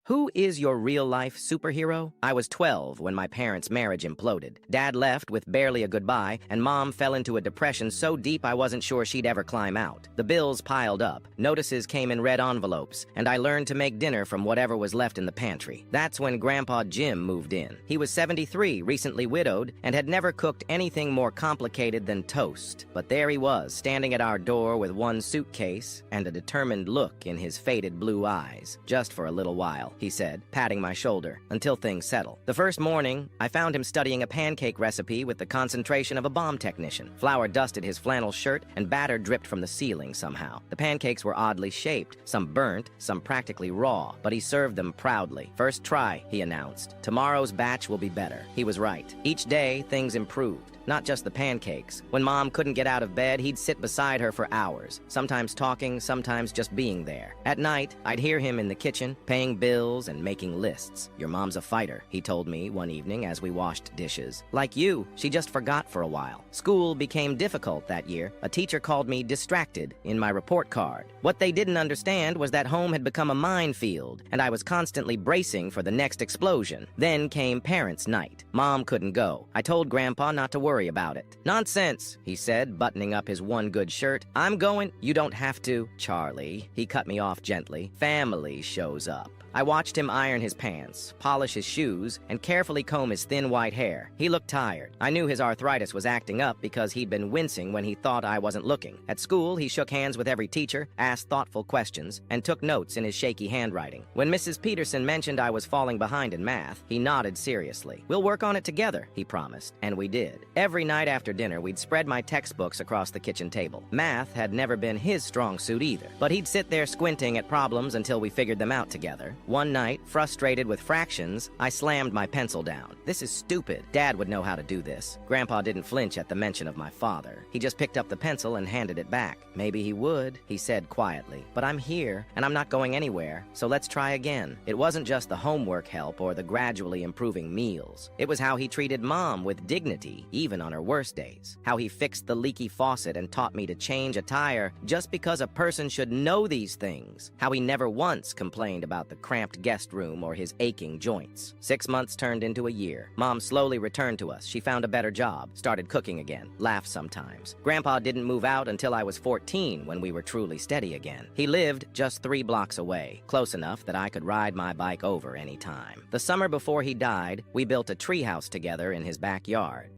Who is your real-life superhero? I was 12 when my parents' marriage imploded. Dad left with barely a goodbye, and Mom fell into a depression so deep I wasn't sure she'd ever climb out. The bills piled up, notices came in red envelopes, and I learned to make dinner from whatever was left in the pantry. That's when Grandpa Jim moved in. He was 73, recently widowed, and had never cooked anything more complicated than toast. But there he was, standing at our door with one suitcase and a determined look in his faded blue eyes. Just for a little while, he said, patting my shoulder, until things settle. The first morning, I found him studying a pancake recipe with the concentration of a bomb technician. Flour dusted his flannel shirt, and batter dripped from the ceiling somehow. The pancakes were oddly shaped, some burnt, some practically raw, but he served them proudly. First try, he announced. Tomorrow's batch will be better. He was right. Each day, things improved. Not just the pancakes. When Mom couldn't get out of bed, he'd sit beside her for hours, sometimes talking, sometimes just being there. At night, I'd hear him in the kitchen, paying bills and making lists. Your mom's a fighter, he told me one evening as we washed dishes. Like you, she just forgot for a while. School became difficult that year. A teacher called me distracted in my report card. What they didn't understand was that home had become a minefield, and I was constantly bracing for the next explosion. Then came parents' night. Mom couldn't go. I told Grandpa not to worry about it. Nonsense, he said, buttoning up his one good shirt. I'm going. You don't have to. Charlie, he cut me off gently. Family shows up. I watched him iron his pants, polish his shoes, and carefully comb his thin white hair. He looked tired. I knew his arthritis was acting up because he'd been wincing when he thought I wasn't looking. At school, he shook hands with every teacher, asked thoughtful questions, and took notes in his shaky handwriting. When Mrs. Peterson mentioned I was falling behind in math, he nodded seriously. We'll work on it together, he promised, and we did. Every night after dinner, we'd spread my textbooks across the kitchen table. Math had never been his strong suit either, but he'd sit there squinting at problems until we figured them out together. One night, frustrated with fractions, I slammed my pencil down. This is stupid. Dad would know how to do this. Grandpa didn't flinch at the mention of my father. He just picked up the pencil and handed it back. Maybe he would, he said quietly. But I'm here, and I'm not going anywhere, so let's try again. It wasn't just the homework help or the gradually improving meals. It was how he treated Mom with dignity, even on her worst days. How he fixed the leaky faucet and taught me to change a tire just because a person should know these things. How he never once complained about the cramped guest room or his aching joints. 6 months turned into a year. Mom slowly returned to us. She found a better job, started cooking again, laughed sometimes. Grandpa didn't move out until I was 14 when we were truly steady again. He lived just 3 blocks away, close enough that I could ride my bike over any time. The summer before he died, we built a treehouse together in his backyard.